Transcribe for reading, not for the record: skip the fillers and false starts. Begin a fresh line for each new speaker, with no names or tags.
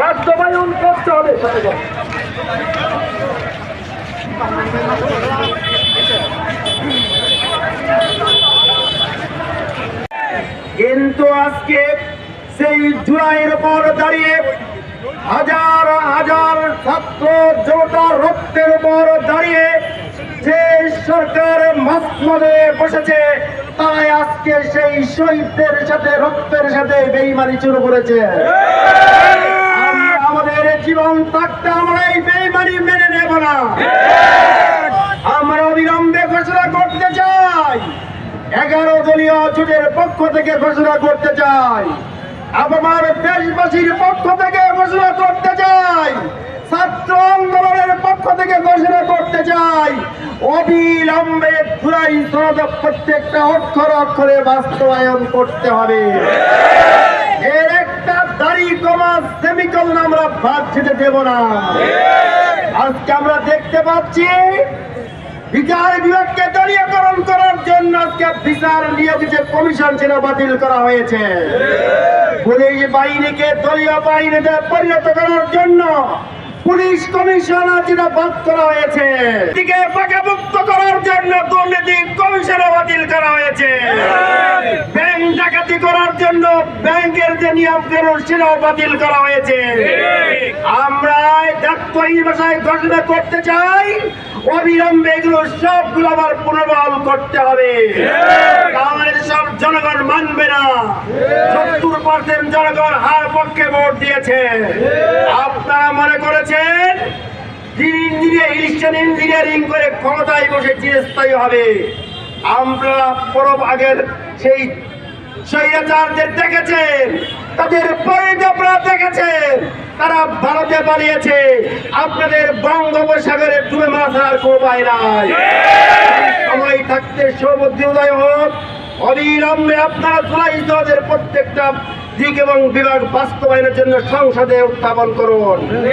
বাস্তবায়ন করতে হবে। কিন্তু আজকে সেই জুলাইয়ের উপর দাঁড়িয়ে হাজার হাজার ছাত্র জনতার রক্তের উপর দাঁড়িয়ে যে সরকার মসনদে বসেছে, তাই আজকে সেই শহীদদের সাথে রক্তের সাথে বেঈমানি শুরু করেছে। আমাদের জীবন থাকতে আমরা এই বেঈমানি মেনে নেব না। আমরা অবিলম্বে ঘোষণা করতে চাই, 11 দলীয় জোটের পক্ষ থেকে ঘোষণা করতে চাই, আমার দেশবাসীর পক্ষ থেকে ঘোষণা করতে চাই, ছাত্র আন্দোলনের পক্ষ থেকে ঘোষণা করতে চাই, অবিলম্বে জুলাই সনদ প্রত্যেকটা অক্ষরে অক্ষরে বাস্তবায়ন করতে হবে। এর একটা দাড়ি কমা সেমিকলন আমরা বাদ যেতে দেব না। আজকে আমরা দেখতে পাচ্ছি বিচার বিভাগকে দলীয়করণ করার জন্য আজকে বিচার নিয়োজিত কমিশন ছিল বাতিল করা হয়েছে। পুলিশ বাহিনীকে দলীয় বাহিনীতে পরিণত করার জন্য পুলিশ কমিশন যেটা বাদ করা হয়েছে, এদিকে পাকাপোক্ত করার জন্য দুর্নীতি কমিশন বাতিল করা হয়েছে। ব্যাংক ডাকাতি করার জন্য ব্যাংকের যে নিয়ম কানুন সেটাও বাতিল করা হয়েছে। আমরা দায়িত্বহীন ভাষায় ঘোষণা করতে চাই, অবিলম্বে এগুলো সবগুলো আবার পুনর্বহাল করতে হবে। আমাদের সব জনগণ মানবে না। 70% জনগণ হার পক্ষে ভোট দিয়েছে। আপনারা মনে করেছেন ইঞ্জিনিয়ারিং করে ক্ষমতায় বসে চিরস্থায়ী হবে। আমরা পরব আগের সেই স্বৈরাচারদের দেখেছেন, তাদের পরিণতি আপনারা দেখেছেন। তারা ভারতে পালিয়েছে, আপনাদের বঙ্গোপসাগরে ডুবে মারা ছাড়ার কোনো উপায় নাই। সময় থাকতে সমুদ্র উদয় হোক, অবিলম্বে আপনারা জুলাই সনদের প্রত্যেকটা দিক এবং বিভাগ বাস্তবায়নের জন্য সংসদে উত্থাপন করুন।